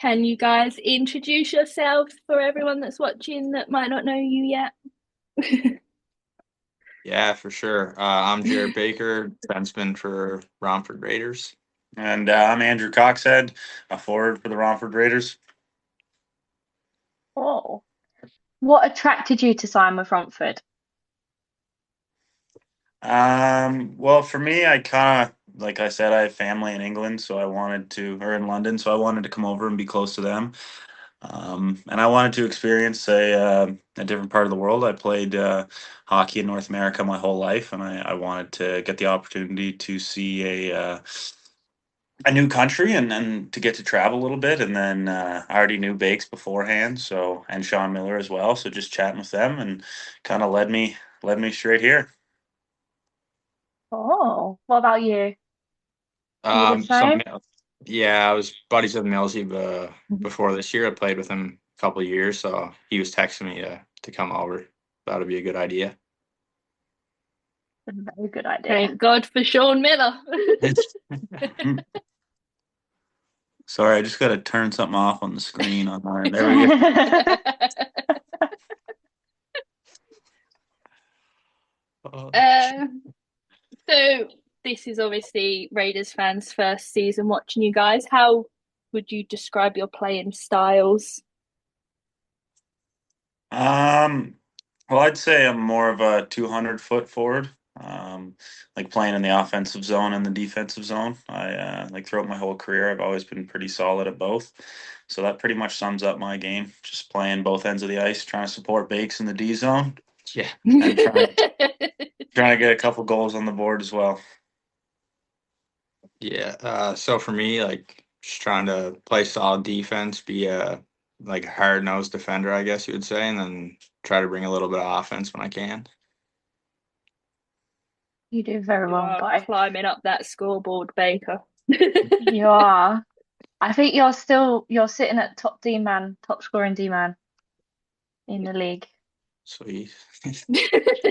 Can you guys introduce yourselves for everyone that's watching that might not know you yet? Yeah, for sure. I'm Jarrett Baker, defenseman for Romford Raiders. And I'm Andrew Coxhead, a forward for the Romford Raiders. Oh, what attracted you to sign with Romford? Well, for me, I kind of, like I said, I have family in England, so I wanted to, or in London, so I wanted to come over and be close to them. And I wanted to experience a different part of the world. I played hockey in North America my whole life, and I wanted to get the opportunity to see a new country and to get to travel a little bit. And then I already knew Bakes beforehand, so and Sean Miller as well. So just chatting with them and kind of led me straight here. Oh, what about you? You the Some same? yeah, I was buddies with Millsy before this year. I played with him a couple of years, so he was texting me to come over. Thought it'd be a good idea. A very good idea. Thank God for Sean Miller. Sorry, I just got to turn something off on the screen on mine. There we go. Oh, Um, so this is obviously Raiders fans' first season watching you guys. How would you describe your playing styles? Um, well, I'd say I'm more of a 200-foot forward. Um, like playing in the offensive zone and the defensive zone. I like throughout my whole career, I've always been pretty solid at both. So that pretty much sums up my game. Just playing both ends of the ice, trying to support Bakes in the D zone, yeah, and trying to get a couple goals on the board as well. yeah. So for me, like just trying to play solid defense, be a like hard nosed defender, I guess you would say, and then try to bring a little bit of offense when I can. You do very You well, are both. climbing up that scoreboard, Baker. You are. I think you're sitting at top D man, top scoring D man in the league. Sweet.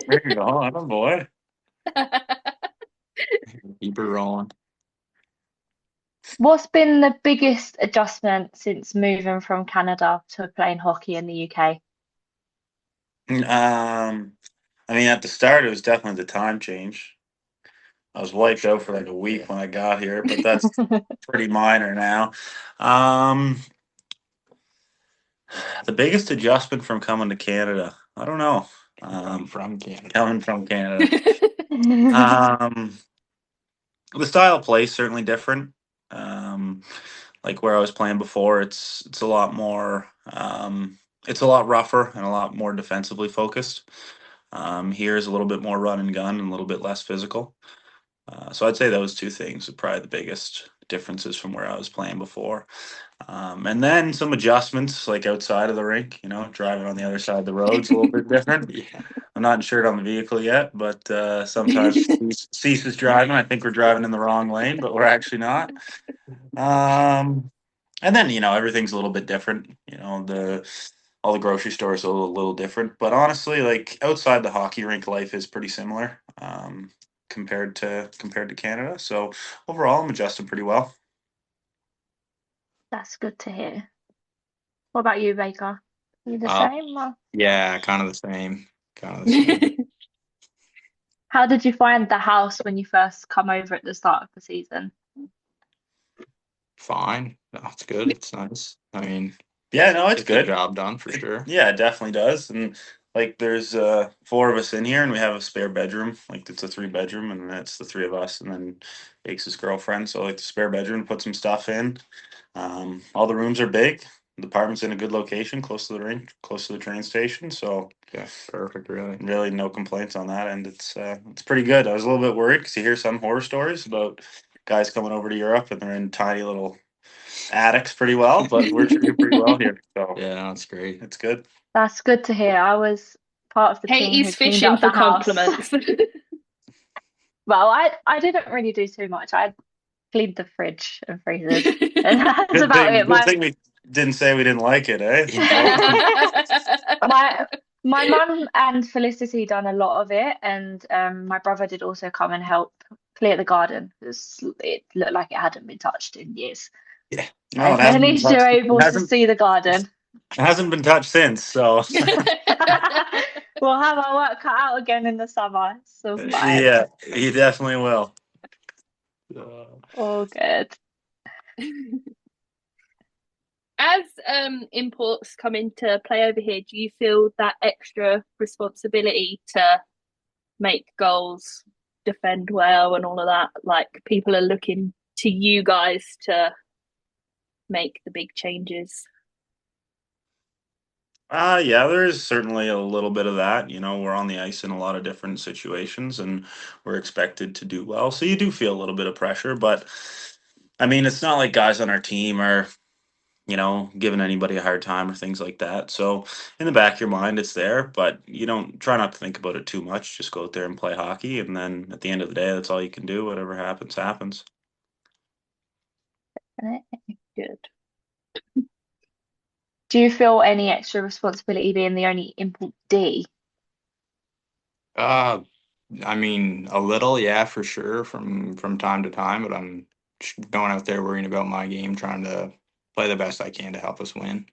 There you go, I'm a boy. Keep her rolling. What's been the biggest adjustment since moving from Canada to playing hockey in the UK? I mean, at the start, it was definitely the time change. I was wiped out for like a week when I got here, but that's pretty minor now. Um, the biggest adjustment from coming to Canada, I don't know. From Canada. Coming from Canada, um, the style of play is certainly different. Um, like where I was playing before, it's a lot more. It's a lot rougher and a lot more defensively focused. Here is a little bit more run and gun and a little bit less physical. So I'd say those two things are probably the biggest differences from where I was playing before. And then some adjustments like outside of the rink, driving on the other side of the road's a little bit different. Yeah. I'm not insured on the vehicle yet, but sometimes ceases driving. I think we're driving in the wrong lane, but we're actually not. And then everything's a little bit different. The all the grocery stores are a little different, but honestly, like outside the hockey rink, life is pretty similar compared to Canada. So overall, I'm adjusting pretty well. That's good to hear. What about you, Baker? You the Uh, same? Or yeah, kind of the same. Kind of the same. how did you find the house when you first come over at the start of the season? Fine. No, it's good. It's nice. I mean, Yeah, no, it's gets the good. job done for sure. Yeah, it definitely does. And like, there's four of us in here, and we have a spare bedroom. Like, it's a three-bedroom, and that's the three of us, and then Bake's girlfriend. So like the spare bedroom, put some stuff in. All the rooms are big. The apartment's in a good location, close to the rink, close to the train station. So Yeah, perfect. Really. really, no complaints on that, and it's pretty good. I was a little bit worried because you hear some horror stories about guys coming over to Europe and they're in tiny little attics pretty well, but we're treated pretty well here. So Yeah, that's great. it's good. That's good to hear. I was part of the team who Katie's cleaned fishing up for the house. compliments. Well, I didn't really do too much. I cleaned the fridge and freezers, and that's Good about thing. it. Good My thing we didn't say we didn't like it, eh? my my mum and Felicity done a lot of it, and my brother did also come and help clear the garden because it looked like it hadn't been touched in years. Yeah. No, it Okay, at hasn't been least you're touched. It able to hasn't see the garden. it hasn't been touched since. So We'll have our work cut out again in the summer. It's all fine. yeah, he definitely will. All good. As imports come into play over here, do you feel that extra responsibility to make goals, defend well, and all of that? Like people are looking to you guys to make the big changes. Yeah, there is certainly a little bit of that. You know, we're on the ice in a lot of different situations and we're expected to do well. So you do feel a little bit of pressure, but I mean, it's not like guys on our team are, giving anybody a hard time or things like that. So in the back of your mind, it's there, but you don't try not to think about it too much. Just go out there and play hockey. And then at the end of the day, that's all you can do. Whatever happens, happens. Good. Do you feel any extra responsibility being the only import D? Uh, I mean, a little, yeah, for sure, from time to time, but I'm just going out there worrying about my game, trying to play the best I can to help us win.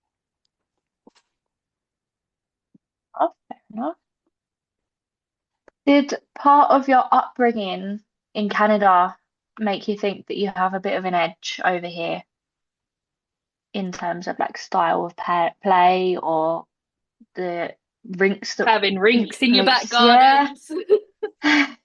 Oh, fair enough. Did part of your upbringing in Canada make you think that you have a bit of an edge over here in terms of like style of play or the rinks that Having rinks in your back place? Yeah. gardens.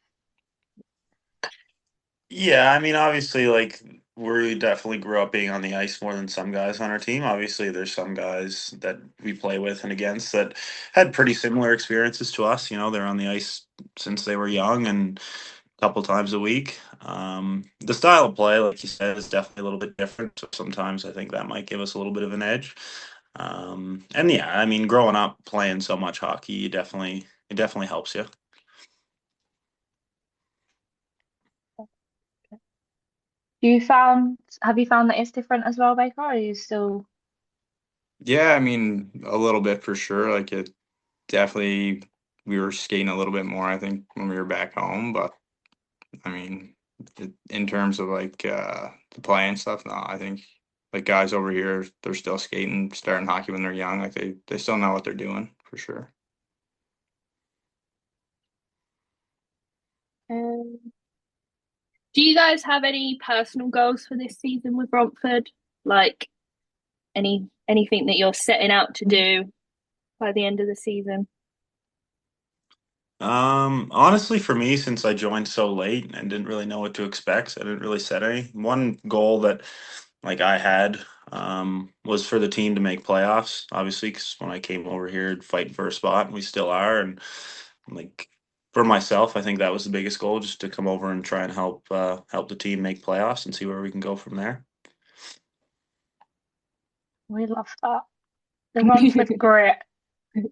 Yeah, I mean, obviously, like we definitely grew up being on the ice more than some guys on our team. Obviously, there's some guys that we play with and against that had pretty similar experiences to us. You know, they're on the ice since they were young and a couple times a week. The style of play, like you said, is definitely a little bit different. So sometimes I think that might give us a little bit of an edge. And yeah, I mean, growing up playing so much hockey, it definitely helps you. Have you found that it's different as well, Baker? Or are you still Yeah, I mean, a little bit for sure. Like it definitely, we were skating a little bit more, I think, when we were back home. But I mean, in terms of like the play and stuff, no, I think like guys over here, they're still skating, starting hockey when they're young. Like they still know what they're doing for sure. Um, do you guys have any personal goals for this season with Romford? Like anything that you're setting out to do by the end of the season? Honestly, for me, since I joined so late and didn't really know what to expect, I didn't really set any. One goal that like I had was for the team to make playoffs. Obviously, because when I came over here fighting for a spot, and we still are, and like for myself, I think that was the biggest goal, just to come over and try and help the team make playoffs and see where we can go from there. we love that? The Romford grit.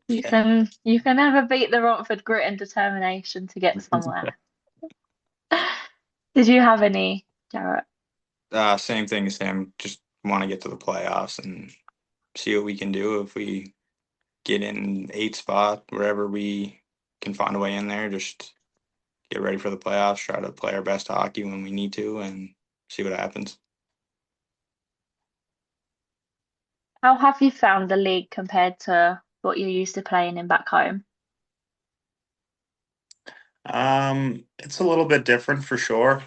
Yeah. You can never beat the Romford grit and determination to get somewhere. Did you have any, Jarrett? Same thing as him. Just want to get to the playoffs and see what we can do if we get in eight spot wherever we can find a way in there. Just get ready for the playoffs. Try to play our best hockey when we need to, and see what happens. How have you found the league compared to what you're used to playing in back home? It's a little bit different for sure.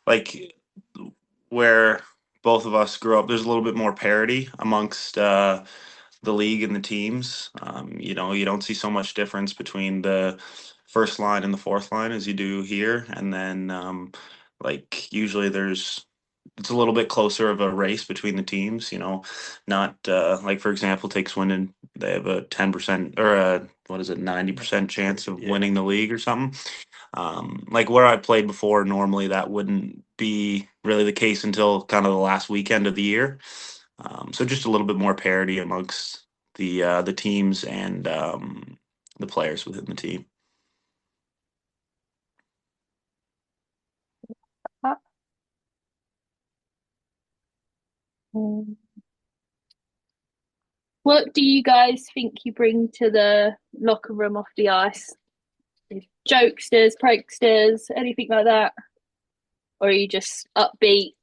Like where both of us grew up, there's a little bit more parity amongst the league and the teams. You don't see so much difference between the first line and the fourth line as you do here. And then, like, usually it's a little bit closer of a race between the teams, not like, for example, take Swindon. They have a 10% or what is it, 90% chance of winning the league or something. Like where I played before, normally that wouldn't be really the case until kind of the last weekend of the year. So just a little bit more parity amongst the teams and the players within the team. Um, what do you guys think you bring to the locker room off the ice? Jokesters, pranksters, anything like that? Or are you just upbeat?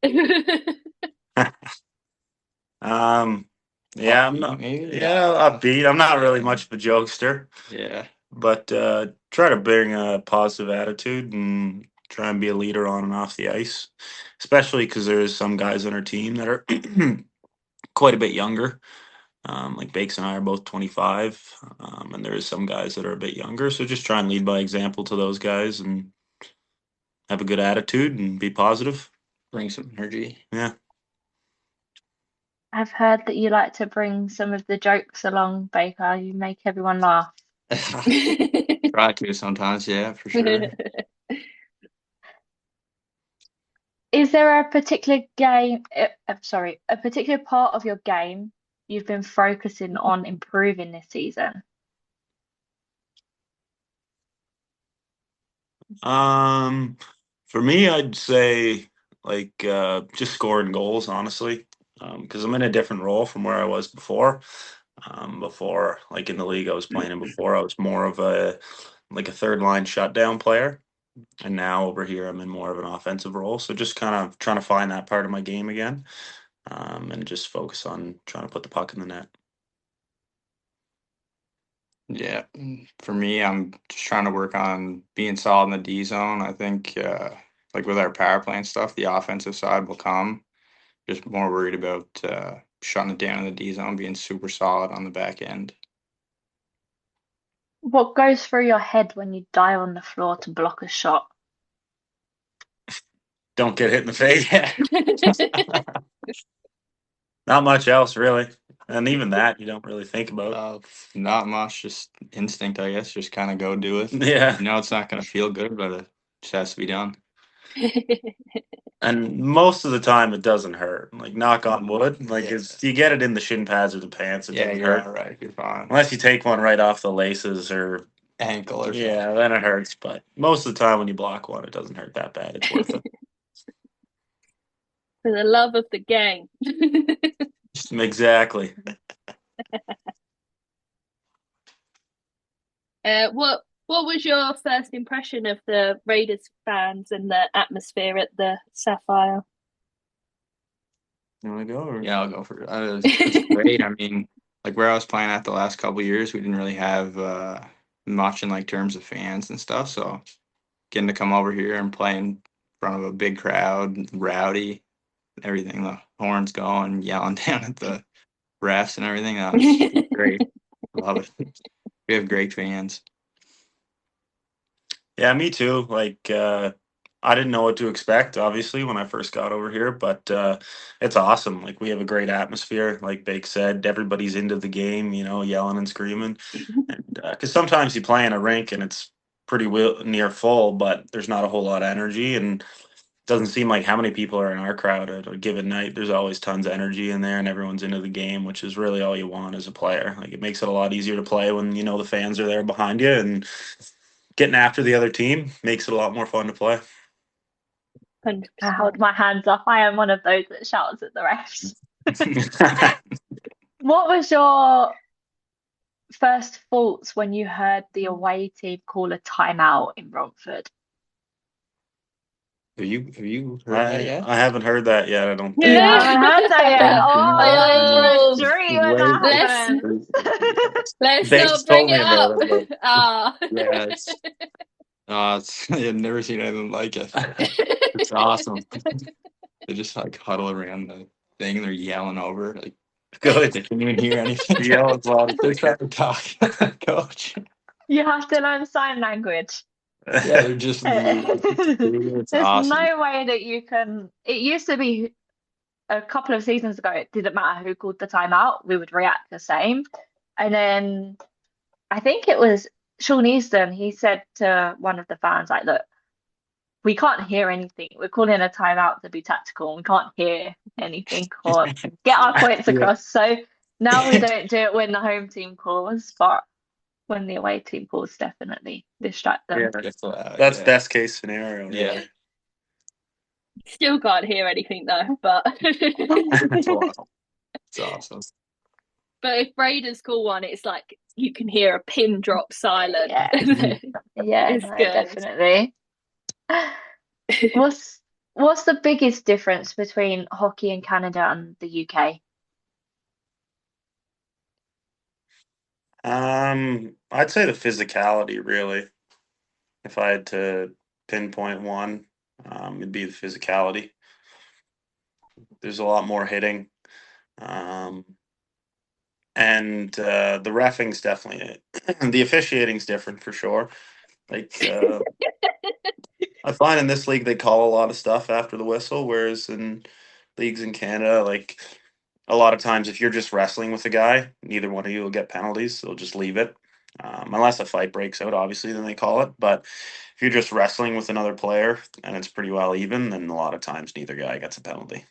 Yeah, I'm Upbeat, not. maybe. Yeah, upbeat. I'm not really much of a jokester, Yeah. but try to bring a positive attitude and try and be a leader on and off the ice, especially because there's some guys on our team that are quite a bit younger. Like Bakes and I are both 25, and there is some guys that are a bit younger. So just try and lead by example to those guys and have a good attitude and be positive. Bring some energy. Yeah. I've heard that you like to bring some of the jokes along, Baker. You make everyone laugh. Try to sometimes, yeah, for sure. Is there a particular game, sorry, a particular part of your game you've been focusing on improving this season? For me, I'd say like just scoring goals, honestly, because I'm in a different role from where I was before. Before, like in the league I was playing in before, I was more of a like a third line shutdown player, and now over here I'm in more of an offensive role. So just kind of trying to find that part of my game again, and just focus on trying to put the puck in the net. Yeah. For me, I'm just trying to work on being solid in the D zone. I think, like with our power play and stuff, the offensive side will come. Just more worried about shutting it down in the D zone, being super solid on the back end. What goes through your head when you dive on the floor to block a shot? Don't get hit in the face. Yeah. Not much else really, and even that you don't really think about. Not much, just instinct, I guess. Just kind of go do it. Yeah. You know, it's not going to feel good, but it just has to be done. And most of the time, it doesn't hurt. Like knock on wood, like Yeah. it's you get it in the shin pads or the pants, it Yeah, doesn't you're hurt. all right. You're fine. Unless you take one right off the laces or Ankle or yeah, something. then it hurts. But most of the time, when you block one, it doesn't hurt that bad. It's worth it. For the love of the game. Exactly. What was your first impression of the Raiders fans and the atmosphere at the Sapphire? You want to go? Or? Yeah, I'll go for it. It's great. I mean, like where I was playing at the last couple of years, we didn't really have much in like terms of fans and stuff. So getting to come over here and play in front of a big crowd, rowdy, everything, the horns going, yelling down at the refs and everything. That was great. Love it. We have great fans. Yeah, me too. Like, I didn't know what to expect, obviously, when I first got over here, but it's awesome. Like, we have a great atmosphere. Like Bake said, everybody's into the game, you know, yelling and screaming. And because sometimes you play in a rink and it's pretty near full, but there's not a whole lot of energy. And it doesn't seem like how many people are in our crowd at a given night. There's always tons of energy in there and everyone's into the game, which is really all you want as a player. Like, it makes it a lot easier to play when, you know, the fans are there behind you and getting after the other team makes it a lot more fun to play. 100%. I hold my hands up. I am one of those that shouts at the refs. What was your first thoughts when you heard the away team call a timeout in Romford? Have you heard that yet? I haven't heard that yet. I don't You think. haven't heard that yet. Oh, Oh, it's for a dream when that happens. let's They not just bring told it me about up. it. Ah. Yeah, I've never seen anything like it. It's awesome. They just like huddle around the thing. They're yelling over. Like, Good. they can't even hear anything. Yell as loud as They're they trying can. to talk, coach. You have to learn sign language. Yeah, they're just it's There's awesome. no way that you can. It used to be a couple of seasons ago, it didn't matter who called the timeout, we would react the same. And then I think it was Sean Easton, he said to one of the fans, like, look, we can't hear anything. We're calling a timeout to be tactical. We can't hear anything or get our points Yeah. across. So now we don't do it when the home team calls, but when the away team calls, definitely distract them. Yeah, It's loud, that's yeah. best case scenario. Yeah. Really. Still can't hear anything though, but It's awesome. It's awesome. but if Raiders call one, it's like you can hear a pin drop silent. Yeah. Yeah, It's no, good. definitely. What's What's the biggest difference between hockey in Canada and the UK? I'd say the physicality, really. If I had to pinpoint one, it'd be the physicality. There's a lot more hitting. Um, and the reffing's definitely the officiating's different for sure. Like I find in this league they call a lot of stuff after the whistle, whereas in leagues in Canada, like a lot of times if you're just wrestling with a guy, neither one of you will get penalties. They'll just leave it. Unless a fight breaks out, obviously, then they call it. But if you're just wrestling with another player and it's pretty well even, then a lot of times neither guy gets a penalty.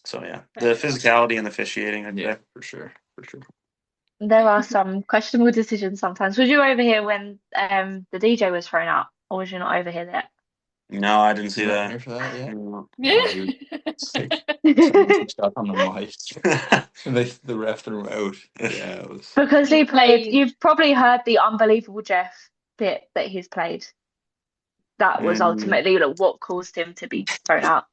So yeah, the physicality and the officiating, I'd Yeah, say. for sure, for sure. There are some questionable decisions sometimes. Was you over here when the DJ was thrown out, or was you not over here yet? No, I didn't see You weren't that. here for that yet? No. Oh, dude, it's like someone stuck on the mic. The ref threw him out. Yeah, it was. Because He he played, played. you've probably heard the unbelievable Jeff bit that he's played. That was Mm. ultimately like, what caused him to be thrown out.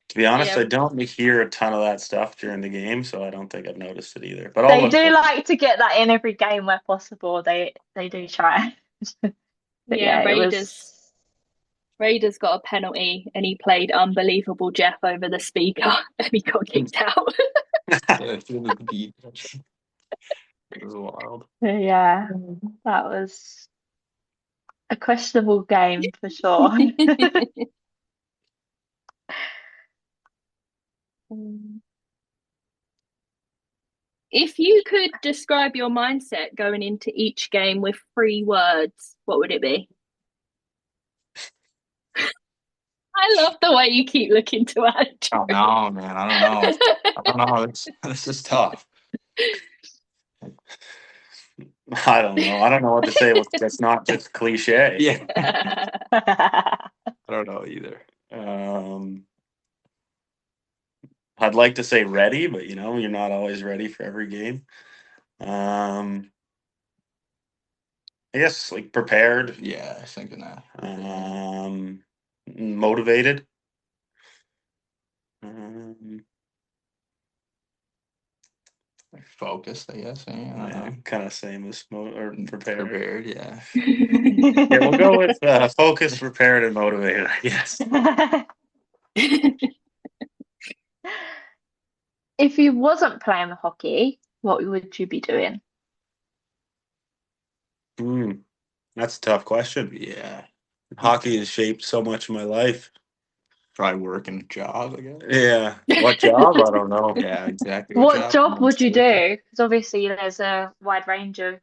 To be honest, Yeah, I don't hear a ton of that stuff during the game, so I don't think I've noticed it either. But I'll They look do for like to get that in every game where possible. They do try. But yeah. yeah, it Raiders. was. Raiders got a penalty, and he played unbelievable Jeff over the speaker, and he got kicked out. Yeah, through the beat. It was wild. Yeah, that was a questionable game for sure. If you could describe your mindset going into each game with 3 words, what would it be? I love the way you keep looking to Oh Andrew. no, man, I don't know. I don't know. This is tough. I don't know. I don't know what to say. That's not just cliche. Yeah, I don't know either. Um, I'd like to say ready, but you're not always ready for every game. Um, I guess like prepared, Yeah, I was thinking that. motivated. Um, Like focused, I guess. I don't yeah, know. kind of same as or prepared. Prepared, yeah. Yeah, we'll go with focused, prepared, and motivated, I guess. If you wasn't playing hockey, what would you be doing? Hmm, that's a tough question. Yeah, Hockey has shaped so much of my life. probably working jobs, I guess. Yeah, what job? I don't know. Yeah, exactly. What What job? I'm job not would you sure. do? Because obviously there's a wide range of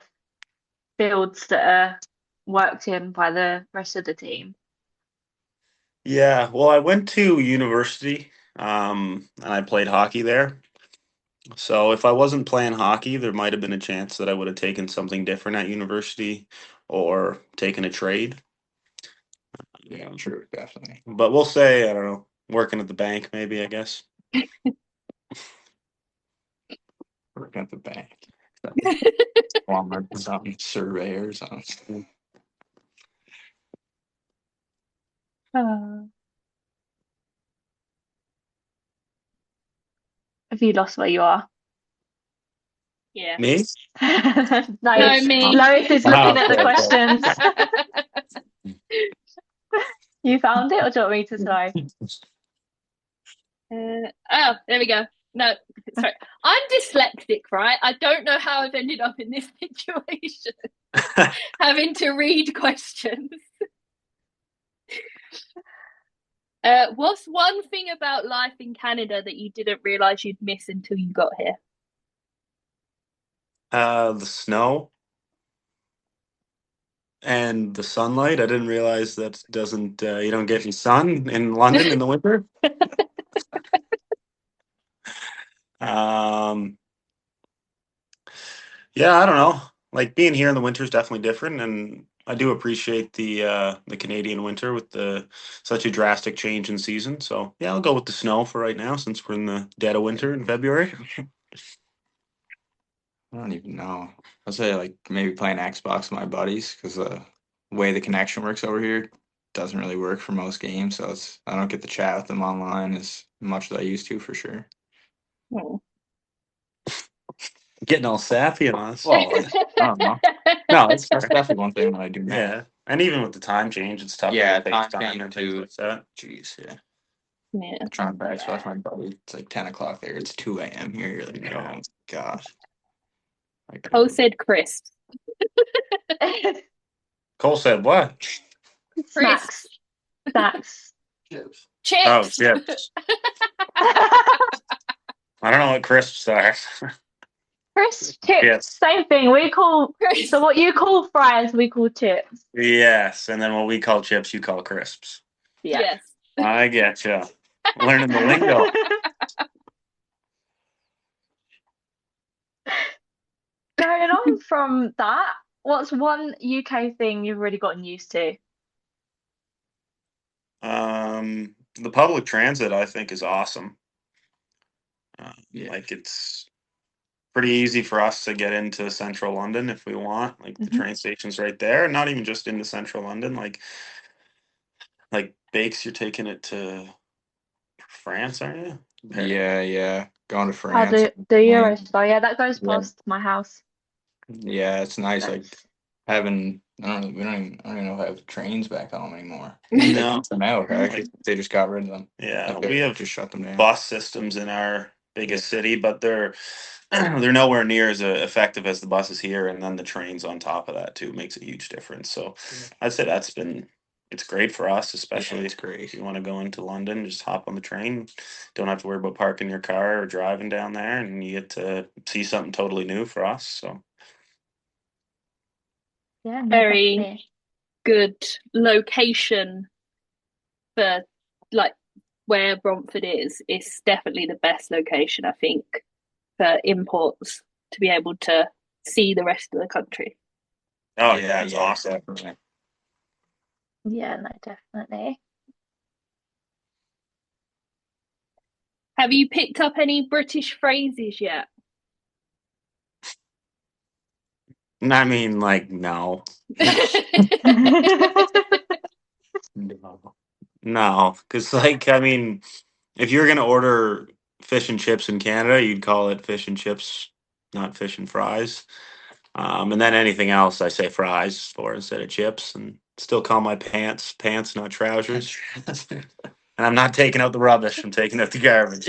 fields that are worked in by the rest of the team. Yeah, well, I went to university, and I played hockey there. So if I wasn't playing hockey, there might have been a chance that I would have taken something different at university or taken a trade. Yeah, true, definitely. But we'll say, I don't know, working at the bank, maybe, I guess. Working at the bank. Walmart, something, surveyor or something. Uh, have you lost where you are? Yeah. Me? No, No, me. Lois is Ah, looking at the okay, okay. questions. You found it, or do you want me to try? Oh, there we go. No, sorry. I'm dyslexic, right? I don't know how I've ended up in this situation, having to read questions. What's one thing about life in Canada that you didn't realize you'd miss until you got here? The snow and the sunlight. I didn't realize that doesn't you don't get any sun in London in the winter. Um, yeah, I don't know. Like being here in the winter is definitely different, and I do appreciate the Canadian winter with the such a drastic change in season. So yeah, I'll go with the snow for right now since we're in the dead of winter in February. I don't even know. I'll say like maybe playing Xbox with my buddies because the way the connection works over here, doesn't really work for most games, so I don't get to chat with them online as much as I used to, for sure. Oh. Getting all sappy on us. Well, I don't know. No, that's definitely one thing that I do now. Yeah, and even with the time change, it's tougher Yeah, to time FaceTime change and things too. like that. Jeez, yeah. Yeah. Trying to backslash my buddy. It's like 10 o'clock there. It's 2 a.m. here. You're like, oh, God. Cole said crisps. Cole said what? Snacks. Snacks. Chips. Oh, Chips. chips. I don't know what crisps are. Crisp chips, Yes. same thing. So what you call fries, we call chips. Yes, and then what we call chips, you call crisps. Yeah. Yes. I getcha. Learning the lingo. Going on from that, what's one UK thing you've really gotten used to? The public transit, I think, is awesome. Yeah. Like, it's pretty easy for us to get into central London if we want. Like, the train station's right there. Not even just into central London. Like Bakes, you're taking it to France, aren't you? Yeah. Going to Oh, France. the Eurostar, yeah, that goes Yeah. past my house. Yeah, it's nice. Like Nice. having, I don't even know if I have trains back home anymore. No. They took them out, right? They just got rid of them. Yeah, Like, they we have just shut them down. bus systems in our biggest city, but they're they're nowhere near as effective as the buses here, and then the trains on top of that too makes a huge difference. So I'd say it's great for us, especially it's great. if you want to go into London, just hop on the train. Don't have to worry about parking your car or driving down there, and you get to see something totally new for us. So Yeah, no, Very definitely. good location for like where Romford is. It's definitely the best location, I think, for imports to be able to see the rest of the country. oh yeah, it's awesome. Definitely. Yeah, no, definitely. Have you picked up any British phrases yet? I mean, like, no. No, because I mean, if you're gonna order fish and chips in Canada, you'd call it fish and chips, not fish and fries. And then anything else, I say fries for instead of chips, and still call my pants pants, not trousers. And I'm not taking out the rubbish; I'm taking out the garbage.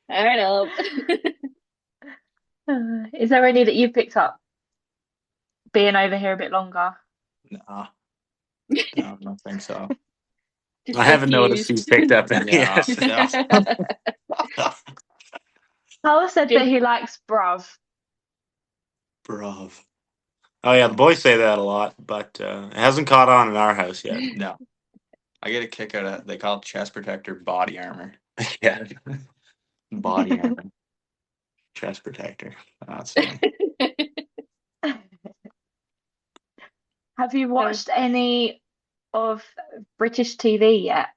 I know. Is there any that you picked up being over here a bit longer? Nah. No, I don't think so. Just I haven't noticed confused. he's picked up any Yeah, yet. Carl said that he likes bruv. Bruv. Oh yeah, the boys say that a lot, but it hasn't caught on in our house yet. No. I get a kick out of, they call it chest protector body armor. Yeah. Body armor. Chest protector. That's funny. Have you watched any of British TV yet?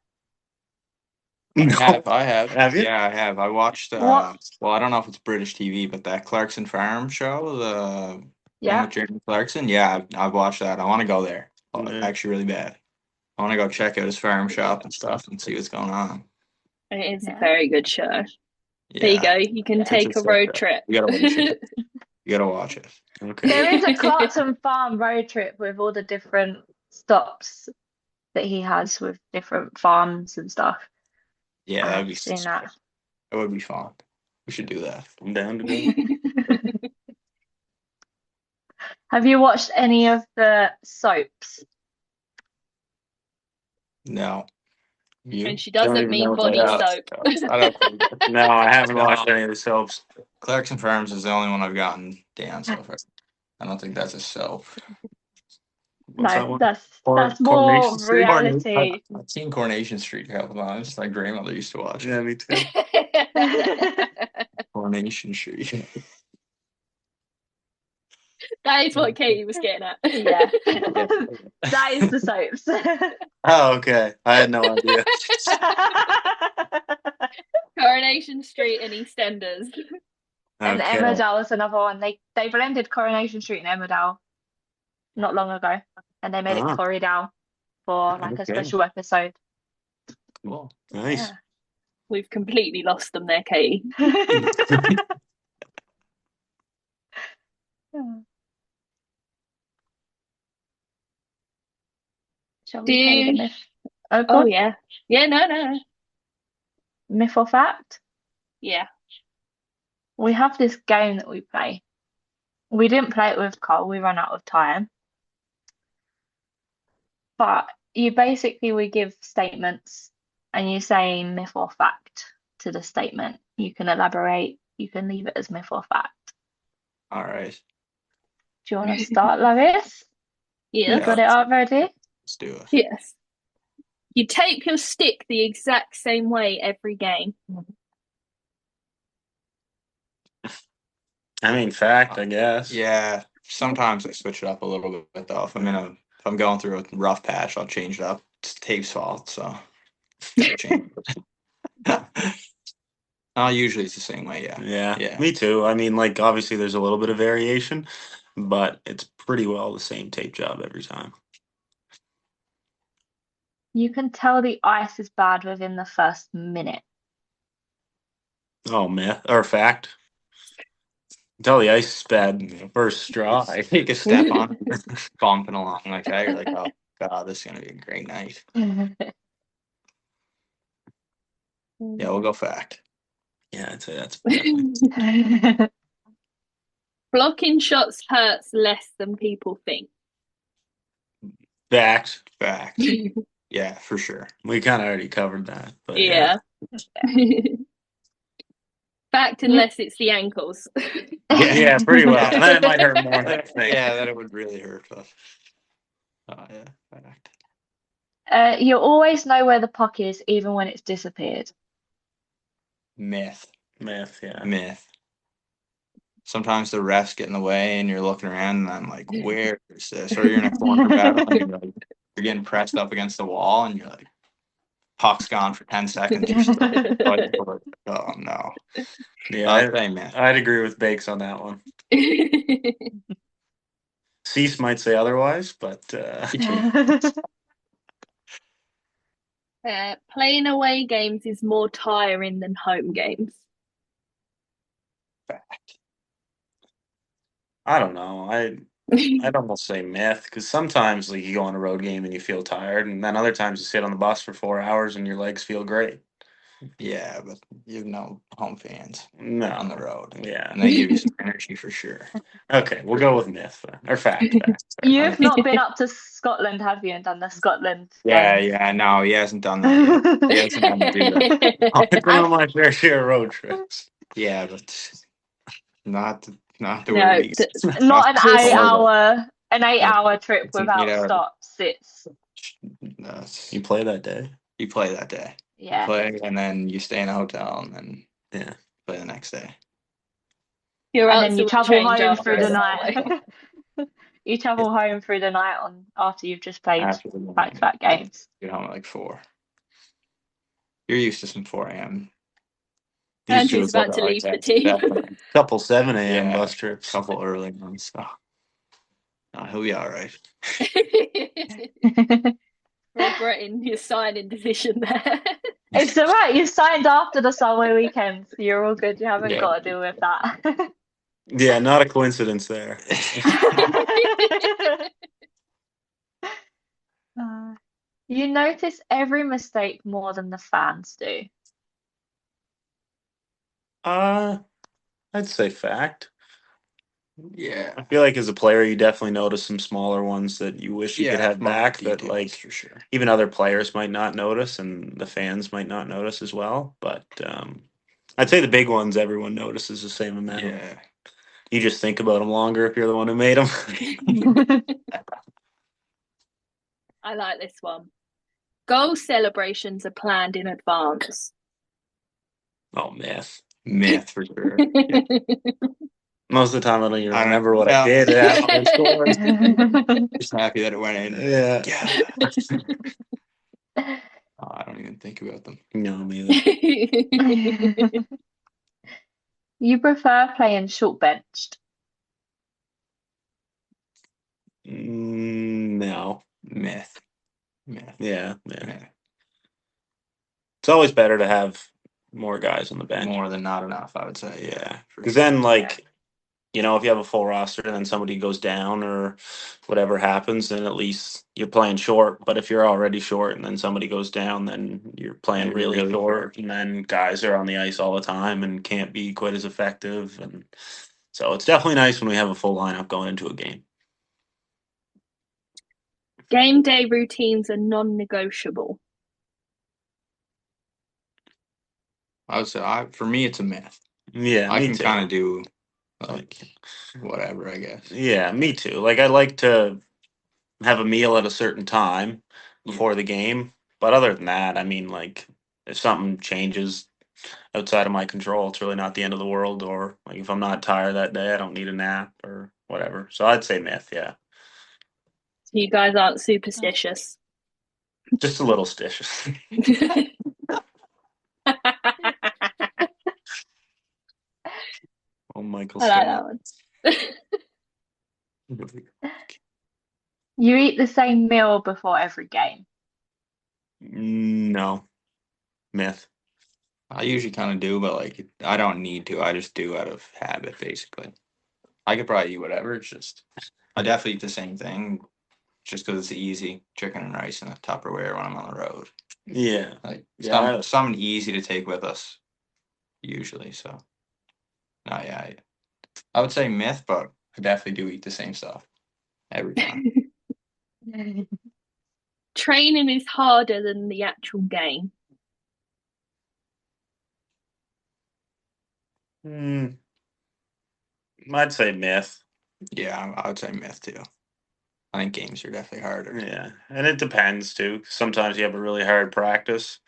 No. I have. Have you? Yeah, I have. I watched What? well, I don't know if it's British TV, but that Clarkson Farm show, the one Yeah. with Jeremy Clarkson. Yeah, I've watched that. I want to go there. Yeah. Actually really bad. I want to go check out his farm shop and stuff and see what's going on. It is a Yeah. very good show. There you Yeah. go. You can take a road trip. You gotta watch it. You gotta watch it. Okay. There is a Clarkson Farm road trip with all the different stops that he has with different farms and stuff. Yeah, that'd be I've seen that. That would be fun. We should do that. I'm down to go. Have you watched any of the soaps? No. You? And she Don't doesn't even know mean what body that is. soap. I don't. No, I haven't watched any of the soaps. Clarkson Farms is the only one I've gotten down so far. I don't think that's a soap. What's that No, one? that's more Coronation Street? reality. I've seen Coronation Street a couple times. My grandmother used to watch Yeah, it. me too. Coronation Street. That is what Katie was getting at. Yeah. That is the soaps. Oh, okay. I had no idea. Coronation Street and EastEnders. And Okay. Emmerdale is another one. They blended Coronation Street and Emmerdale not long ago. and they made it Corridor for like a Okay. special episode. Cool. Nice. Yeah. We've completely lost them there, Katie. Shall we play the Do myth? Oh, oh God. yeah. Yeah, no. Myth or fact? Yeah. We have this game that we play. We didn't play it with Cole, we ran out of time. But we give statements and you say myth or fact to the statement. You can elaborate, you can leave it as myth or fact. All right. Do you want to start, Lois? You Yes. got it up ready? Let's do it. Yes. You tape your stick the exact same way every game. I mean, fact, I guess. Yeah. Sometimes I switch it up a little bit though. If I'm going through a rough patch, I'll change it up. It's tape's fault, so gotta change it. Usually it's the same way, yeah. Yeah, me too. I mean, like, obviously there's a little bit of variation, but it's pretty well the same tape job every time. You can tell the ice is bad within the first minute. Oh, myth or fact? Tell the ice is bad first straw. I take a step on bumping along like that. You're like, oh god, this is gonna be a great night. Yeah, we'll go fact. Yeah, I'd say that's Blocking shots hurts less than people think. fact. Fact. Yeah, for sure. We kind of already covered that, but Yeah. Fact, unless it's the ankles. yeah, pretty well. That might hurt more than I think. Yeah, that it would really hurt. But yeah, fact. You always know where the puck is, even when it's disappeared. Myth. Myth, yeah. Myth. Sometimes the refs get in the way and you're looking around and I'm like, where is this? Or you're in a corner battle and you're getting pressed up against the wall and you're like, puck's gone for 10 seconds. You're still fighting for it. Oh no. Yeah, I'd agree with Bakes on that one. Cease might say otherwise, but playing away games is more tiring than home games. Fact. I don't know. I'd almost say myth because sometimes like you go on a road game and you feel tired, and then other times you sit on the bus for 4 hours and your legs feel great. Yeah, but you know home fans on the road. Yeah, and they give you some energy for sure. Okay, we'll go with myth or fact. You've not been up to Scotland, have you, and done the Scotland games? Yeah, no, he hasn't done that yet. He hasn't had to do that. I've been on my fair share of road trips. Yeah, but not the No, way not an 8 hour trip without stops. You play that day. You play that day. Yeah. Play and then you stay in a hotel and then play the next day. And then you travel home through the night. You travel home through the night after you've just played back-to-back games. Get home at like 4. You're used to some 4 a.m. Andrew's about to leave the team. Couple 7 a.m. bus trips. Couple early ones. So. He'll be all right. Regretting your signing decision there. It's all right. You signed after the summer weekend, so you're all good. You haven't got to deal with that. Yeah, not a coincidence there. You notice every mistake more than the fans do. I'd say fact. Yeah. I feel like as a player, you definitely notice some smaller ones that you wish you could have back that, like, for sure. Even other players might not notice and the fans might not notice as well. But I'd say the big ones everyone notices the same amount. Yeah. You just think about them longer if you're the one who made them. I like this one. Goal celebrations are planned in advance. Oh, myth. Myth for sure. Most of the time, I don't even remember what I did after I scored. Just happy that it went in. Yeah. I don't even think about them. No, me either. You prefer playing short benched? No. No. Myth. Myth. Yeah. Myth. It's always better to have more guys on the bench. More than not enough, I would say. Yeah. For Because sure. then, like, you know, if you have a full roster and then somebody goes down or whatever happens, then at least you're playing short. But if you're already short and then somebody goes down, then you're playing You're really really short. And then guys are on the ice all the time and can't be quite as effective. And so it's definitely nice when we have a full lineup going into a game. Game day routines are non-negotiable. I would say, for me, it's a myth. Yeah, I me can too. kind of do like whatever, I guess. Yeah, me too. Like, I like to have a meal at a certain time before the game. But other than that, I mean, like, if something changes outside of my control, it's really not the end of the world. Or, like, if I'm not tired that day, I don't need a nap or whatever. So I'd say myth, yeah. So you guys aren't superstitious. Just a little stitious. Oh, Michael I like Scott. that one. You eat the same meal before every game. No, myth. I usually kind of do, but like I don't need to. I just do out of habit, basically. I could probably eat whatever. It's just I definitely eat the same thing, just because it's easy. Chicken and rice in a Tupperware when I'm on the road. Yeah. Like Yeah. something easy to take with us, usually. So, no, yeah, I would say myth, but I definitely do eat the same stuff every time. Training is harder than the actual game. I'd say myth. Yeah, I would say myth too. I think games are definitely harder. Yeah, and it depends too. Sometimes you have a really hard practice,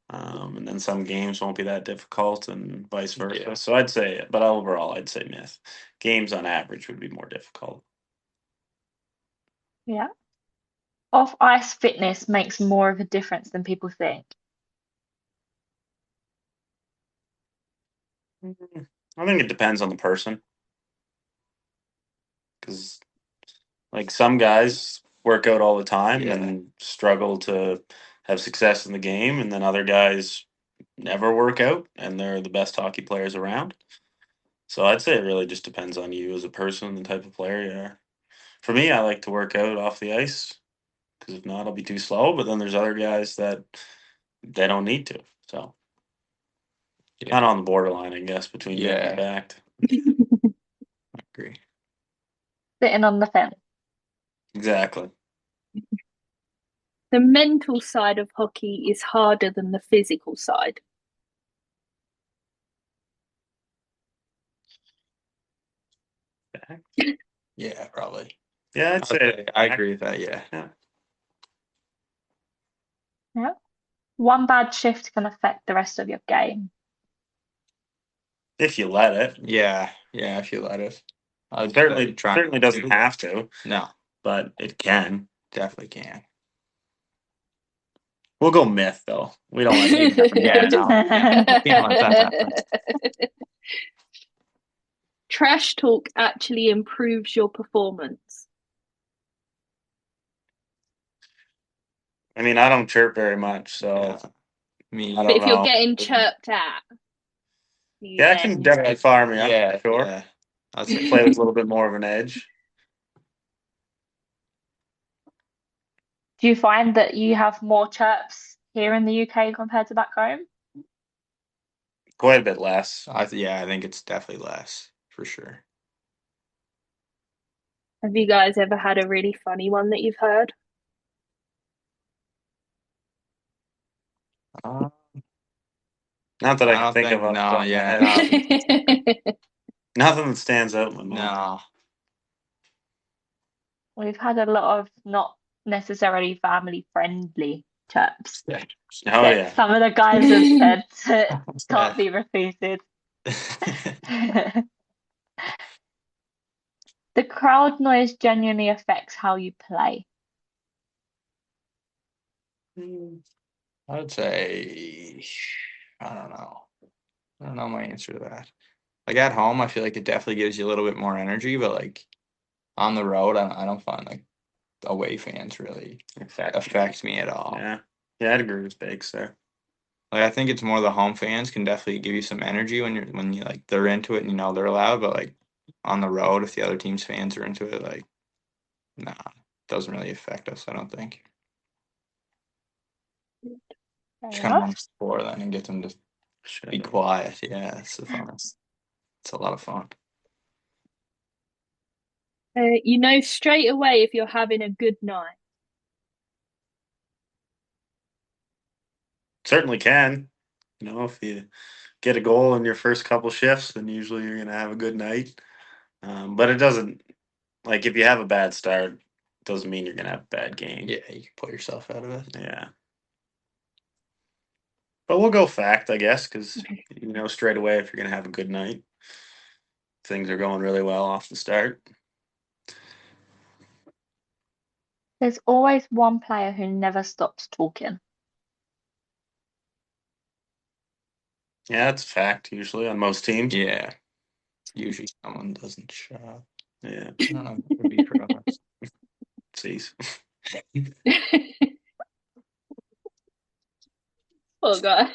and then some games won't be that difficult, and vice versa. Yeah. So I'd say, but overall, I'd say myth. Games on average would be more difficult. Yeah. Off ice fitness makes more of a difference than people think. I think it depends on the person, because like some guys work out all the time Yeah. and struggle to have success in the game, and then other guys never work out and they're the best hockey players around. So I'd say it really just depends on you as a person, the type of player you are. For me, I like to work out off the ice because if not, I'll be too slow. But then there's other guys that they don't need to. So kind of on the borderline, I guess, between myth and fact. I agree. Sitting on the fence. Exactly. The mental side of hockey is harder than the physical side. Fact. Yeah, probably. Yeah, I'd say I agree with that. Yeah. Yeah. One bad shift can affect the rest of your game. if you let it. Yeah, if you let it. It certainly doesn't have to, No, but it can. definitely can. We'll go myth though. We don't let it happen. Yeah, no. Can't let that happen. Trash talk actually improves your performance. I mean, I don't chirp very much, so Yeah. Me, I But don't if you're know. getting chirped at, Yeah, it can definitely fire me up. For sure. Yeah. I'd say Play with a little bit more of an edge. Do you find that you have more chirps here in the UK compared to back home? Quite a bit less. I think it's definitely less for sure. Have you guys ever had a really funny one that you've heard? Not that I can think of. No, yeah, Nothing that stands out in my mind. no. We've had a lot of not necessarily family friendly chirps Yeah. Oh that yeah. some of the guys have said can't be repeated. The crowd noise genuinely affects how you play. I would say I don't know. I don't know my answer to that. Like at home, I feel like it definitely gives you a little bit more energy, but like on the road, I don't find like away fans really Affect affect me at all. Yeah, I'd agree with Bakes there. Like I think it's more the home fans can definitely give you some energy when you like they're into it and you know they're loud, but like on the road if the other team's fans are into it, like nah, doesn't really affect us, I don't think. Fair Just kind of enough. want to score then and get them to Shut be up. quiet. Yeah, it's the funnest. It's a lot of fun. You know straight away if you're having a good night. Certainly can. You know, if you get a goal in your first couple shifts, then usually you're going to have a good night. But it doesn't, like, if you have a bad start, doesn't mean you're going to have a bad game. Yeah, you can put yourself out of it. Yeah. But we'll go fact, I guess, because you know straight away if you're going to have a good night. Things are going really well off the start. There's always one player who never stops talking. Yeah, that's a fact usually on most teams. Yeah. Usually someone doesn't shut up. Yeah. I don't know. It would be for us. Cease. Oh god.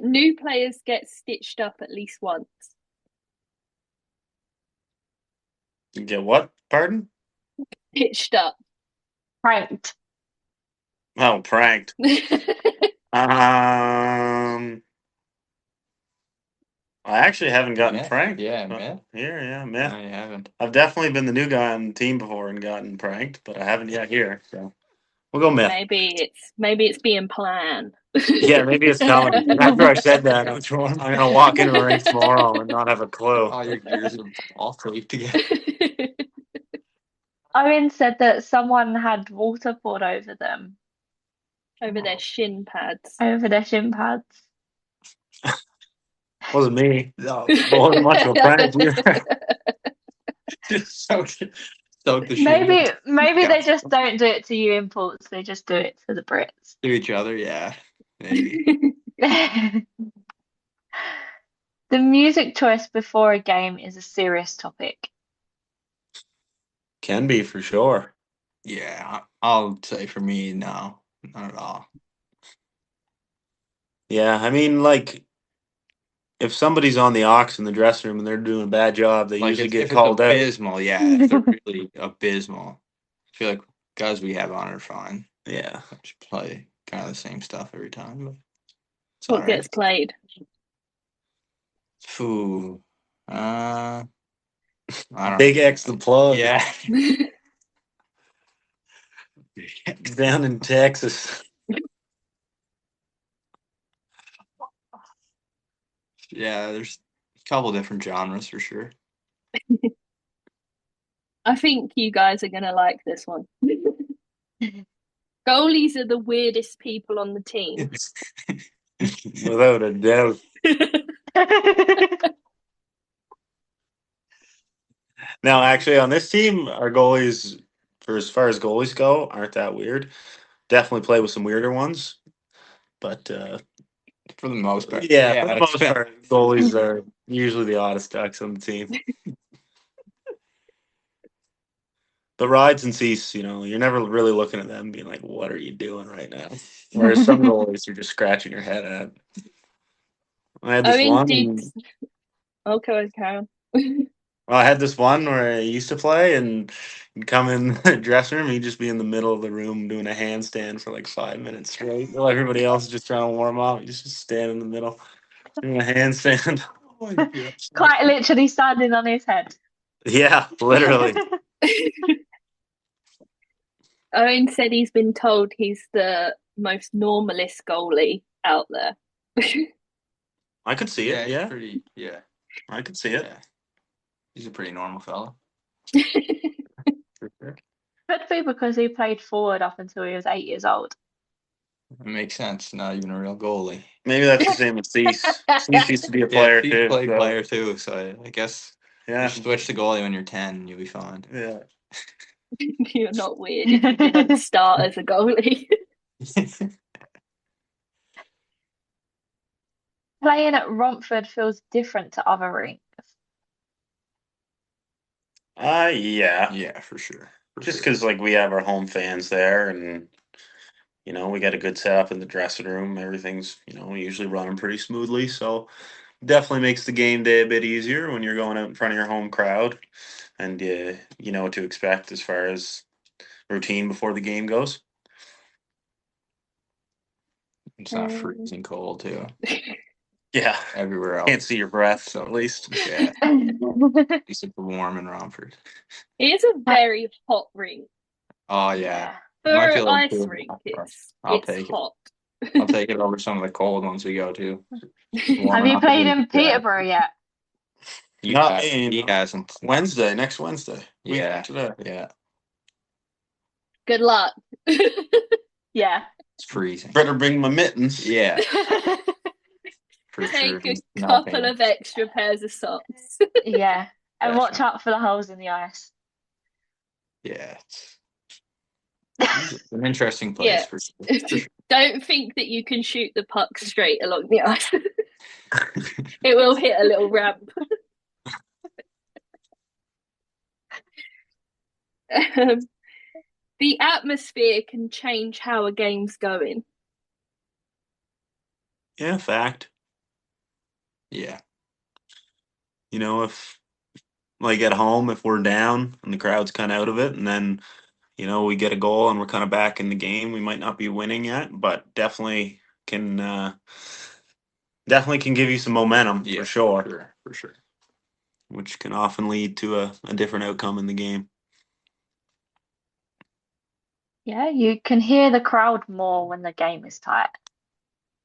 New players get stitched up at least once. You get what? Pardon? Stitched up. Pranked. Oh, pranked. I actually haven't gotten Myth? pranked. Yeah, myth. Here, yeah, No, myth. you haven't. I've definitely been the new guy on the team before and gotten pranked, but I haven't yet here. So we'll go myth. maybe it's being planned. Yeah, maybe it's coming. After I said that, I'm gonna walk into the rink tomorrow and not have a clue. All your gears are all taped together. Owen said that someone had water poured over them, Over their shin pads. over their shin pads. Wasn't me. No, Wasn't much of a prank here. just soak the shit Maybe they just don't do it to you imports, they just do it to the Brits. to each other. Yeah, maybe. The music choice before a game is a serious topic. Can be for sure. Yeah, I'll say for me, no, not at all. Yeah, I mean, like, if somebody's on the aux in the dressing room and they're doing a bad job, they Like usually if get it's called out. abysmal, yeah, if they're really abysmal, I feel like guys we have on are fine. Yeah. Just play kind of the same stuff every time, but it's What all right. gets played? Ooh, I don't Big know. X the plug. Yeah. Down in Texas. Yeah, there's a couple different genres for sure. I think you guys are gonna like this one. Goalies are the weirdest people on the team. Without a doubt. Now, actually, on this team, our goalies, for as far as goalies go, aren't that weird. Definitely play with some weirder ones, but For the most part. yeah, for the it's most been- part, goalies are usually the oddest ducks on the team. The rides and cease, you know, you're never really looking at them being like, "What are you doing right now?" Whereas some goalies, you're just scratching your head at. I had this Owen one. did. Okay, Karen. Well, I had this one where I used to play, and you'd come in the dressing room, he'd just be in the middle of the room doing a handstand for like 5 minutes straight. While everybody else is just trying to warm up. He just stand in the middle doing a handstand. Oh my gosh. Quite literally standing on his head. Yeah, literally. Owen said he's been told he's the most normalist goalie out there. I could see Yeah, it. he's Yeah, pretty. Yeah, I could see it. yeah. He's a pretty normal fella. For sure. Could be because he played forward up until he was 8 years old. It makes sense. Not even a real goalie. Maybe that's the same with Cease. Cease used to be a player he's too. played So, player too, so I guess yeah, just switch to goalie when you're 10 and you'll be fine. yeah. You're not weird if you didn't start as a goalie. Playing at Romford feels different to other rinks. Yeah. Yeah, for sure. Just because like we have our home fans there, and we got a good setup in the dressing room. Everything's usually running pretty smoothly, so definitely makes the game day a bit easier when you're going out in front of your home crowd, and you know what to expect as far as routine before the game goes. It's not freezing cold too. Yeah, Everywhere else. can't see your breath, So at least. yeah, it's super warm in Romford. It is a very hot rink. Oh yeah. For Might be a an little ice cool. rink, I'll it's take it. hot. I'll take it over some of the cold ones we go to. Warm Have you enough to played be in Peterborough yet? Not he hasn't. next Wednesday. Week Yeah. today. Yeah. Good luck. Yeah. It's freezing. Better bring my mittens. Yeah, for sure. Take a No couple pants. of extra pairs of socks. Yeah. And watch Definitely. out for the holes in the ice. Yeah, it's an interesting place Yeah. for sure. For sure. Don't think that you can shoot the puck straight along the ice. It will hit a little ramp. The atmosphere can change how a game's going. Yeah, fact. Yeah. If like at home, if we're down and the crowd's kind of out of it, and then we get a goal and we're kind of back in the game, we might not be winning yet, but can definitely can give you some momentum Yeah, for sure, for sure. which can often lead to a different outcome in the game. Yeah, you can hear the crowd more when the game is tight.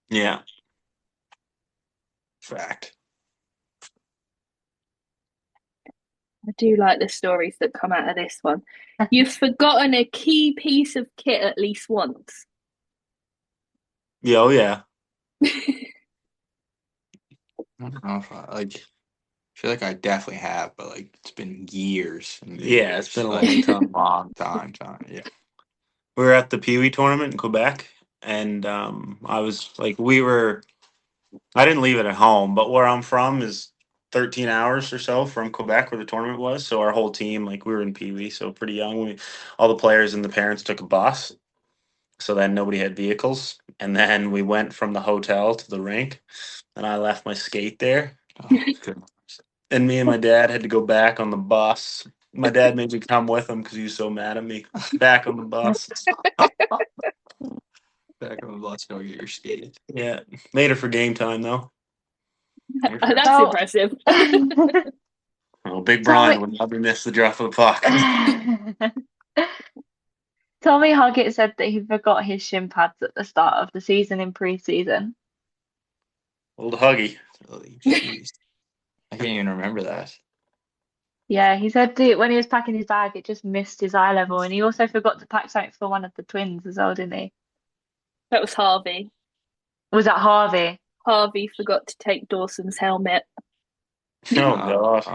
Yeah. Fact. I do like the stories that come out of this one. You've forgotten a key piece of kit at least once. Yeah, oh yeah. I don't know if I feel like I definitely have, but like it's been years and Yeah, years. it's been a Like, long time. long time. Yeah. We were at the Pee Wee tournament in Quebec, and I was like, I didn't leave it at home, but where I'm from is 13 hours or so from Quebec, where the tournament was. So our whole team, like we were in Pee Wee, so pretty young. All the players and the parents took a bus, so then nobody had vehicles, and then we went from the hotel to the rink, and I left my skate there, Oh, good. and me and my dad had to go back on the bus. My dad made me come with him because he was so mad at me. Back on the bus. Back on the bus, go get your skate. Yeah, made it for game time though. That's impressive. Oh, Big Tommy, Brian would never miss the drop of the puck. Tommy Hoggett said that he forgot his shin pads at the start of the season in pre-season. Old Huggy. Oh, jeez. I can't even remember that. Yeah, he said that when he was packing his bag, it just missed his eye level, and he also forgot to pack something for one of the twins as well, didn't he? That was Harvey. Was that Harvey? Harvey forgot to take Dawson's helmet. Oh gosh.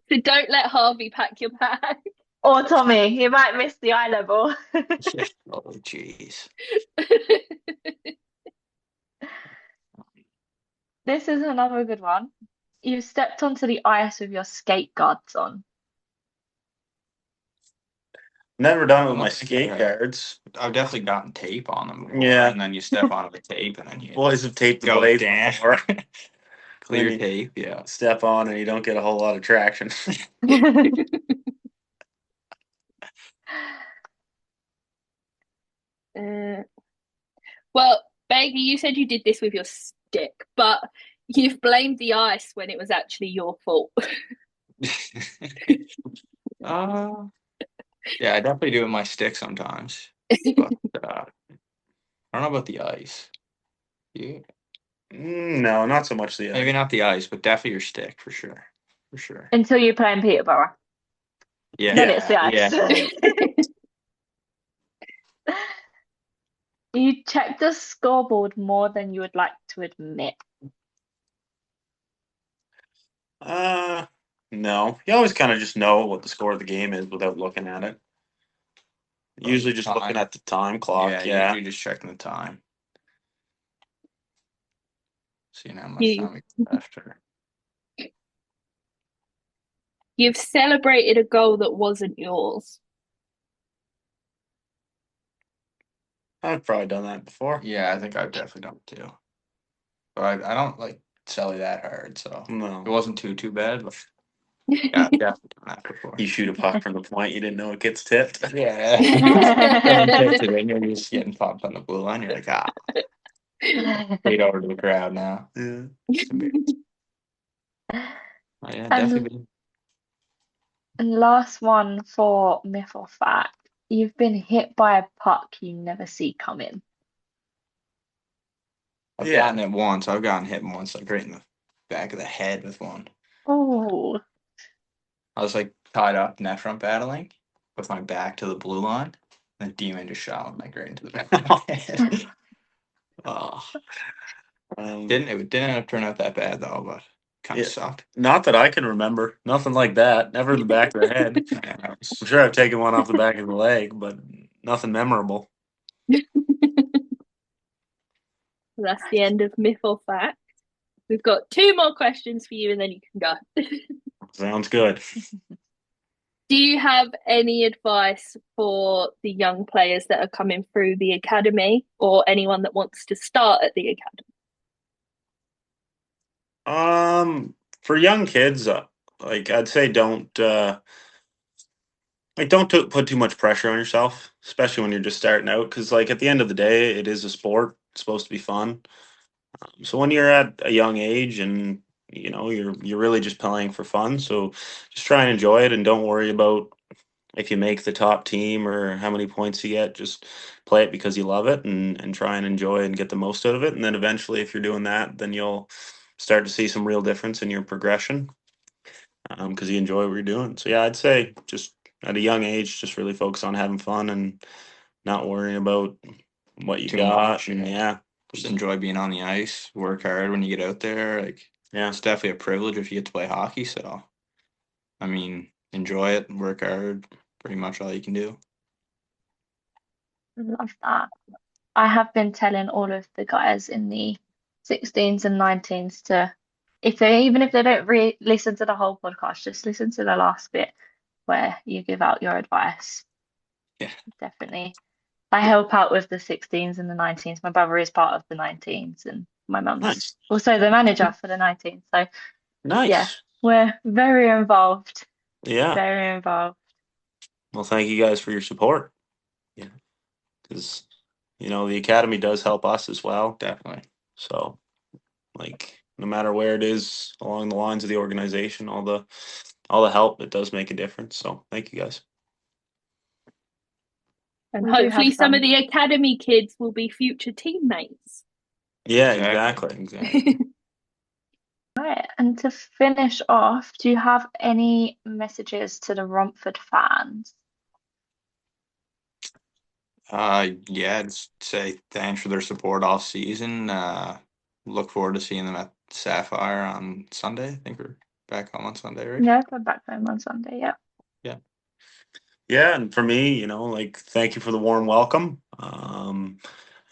So don't let Harvey pack your bag. Or Tommy, he might miss the eye level. Yeah. Oh, jeez. This is another good one. You stepped onto the ice with your skate guards on. Never done it with I my don't think skate I- guards. I've definitely gotten tape on them before. Yeah. And then you step onto the tape and then you Boys have taped the go blades down. before. Clear Then you tape, yeah. step on and you don't get a whole lot of traction. Well, baby, you said you did this with your stick, but you've blamed the ice when it was actually your fault. uh yeah, I definitely do it with my stick sometimes. But I don't know about the ice. Yeah. No, not so much the Maybe not the ice, but definitely your stick for sure. For sure. Until you play in Peterborough. Yeah. Then it's the ice. Yeah. You check the scoreboard more than you would like to admit. No. You always kind of just know what the score of the game is without looking at it. Usually just looking at the time clock. Yeah. Usually just checking the time. Seeing how much You time we got left. You've celebrated a goal that wasn't yours. I've probably done that before. Yeah, I think I've definitely done it too. But I don't like Sally that hard, so No. it wasn't too bad. But yeah, I've definitely done that before. You shoot a puck from the point, you didn't know it gets tipped. Yeah. And you're just getting popped on the blue line. You're like, fade over to the crowd now. Yeah. Oh, yeah, And, definitely. and last one for myth or fact. You've been hit by a puck you never see coming. I've Yeah. gotten it once. I've gotten hit once, like right in the back of the head with one. Oh, I was like tied up net front battling with my back to the blue line. And the demon just shot like right into the back of my head. Oh. It didn't end up turning out that bad though, but kind of sucked. Not that I can remember. Nothing like that. Never in the back of the head. I'm sure I've taken one off the back of the leg, but nothing memorable. That's the end of myth or fact. We've got 2 more questions for you and then you can go. Sounds good. Do you have any advice for the young players that are coming through the academy or anyone that wants to start at the academy? For young kids, like I'd say don't put too much pressure on yourself, especially when you're just starting out, because like at the end of the day, it is a sport. It's supposed to be fun. So when you're at a young age and you're really just playing for fun, so just try and enjoy it and don't worry about if you make the top team or how many points you get. Just play it because you love it and try and enjoy and get the most out of it. And then eventually, if you're doing that, then you'll start to see some real difference in your progression because you enjoy what you're doing. So yeah, I'd say just at a young age, just really focus on having fun and not worrying about what you Too got. much, And yeah. Just enjoy being on the ice. Work hard when you get out there. Like, yeah, it's definitely a privilege if you get to play hockey. So, I mean, enjoy it. Work hard. Pretty much all you can do. love that. I have been telling all of the guys in the 16s and 19s to, even if they don't listen to the whole podcast, just listen to the last bit where you give out your advice. Yeah. Definitely. I help out with the 16s and the 19s. My brother is part of the 19s and my mum's also the manager for the 19s. So nice. Yeah, we're very involved. Yeah. Very involved. Well, thank you guys for your support. Yeah. Because, the academy does help us as well. Definitely. So, like, no matter where it is along the lines of the organization, all the help, it does make a difference. So, thank you guys. And We do hopefully have some some. of the academy kids will be future teammates. Yeah, exactly. Right, and to finish off, do you have any messages to the Romford fans? Yeah, just say thanks for their support all season. Look forward to seeing them at Sapphire on Sunday. I think we're back home on Sunday, right? Yeah, we're back home on Sunday, yeah. Yeah. Yeah, and for me, thank you for the warm welcome.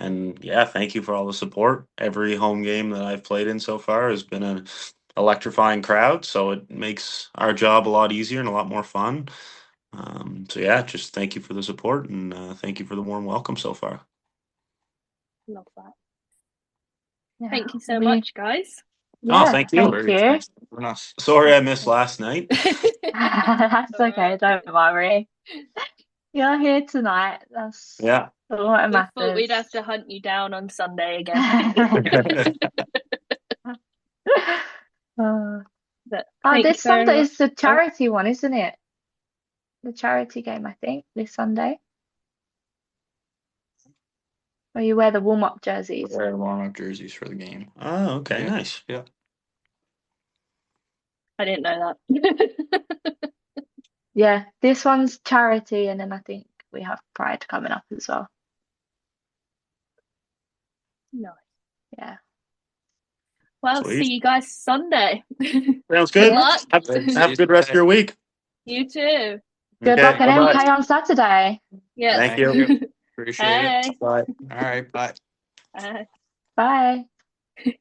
And yeah, thank you for all the support. Every home game that I've played in so far has been an electrifying crowd, so it makes our job a lot easier and a lot more fun. So yeah, just thank you for the support and thank you for the warm welcome so far. Love that. Yeah, Thank you so much, guys. Oh, thank you. Thank you. Sorry I missed last night. That's okay, don't worry. You're here tonight. That's Yeah. what We matters. thought we'd have to hunt you down on Sunday again. This Sunday is the charity one, isn't it? The charity game, I think, this Sunday. Where you wear the warm-up jerseys. Wear warm-up jerseys for the game. Oh, okay, nice. Yeah. I didn't know that. Yeah, this one's charity, and then I think we have Pride coming up as well. Nice. Yeah. Well, Sweet. see you guys Sunday. Sounds good. Good luck. Have a good rest of your week. You too. Good luck at MK on Saturday. Yeah. Thank you. Appreciate it. Bye. All right, bye. Bye. Bye.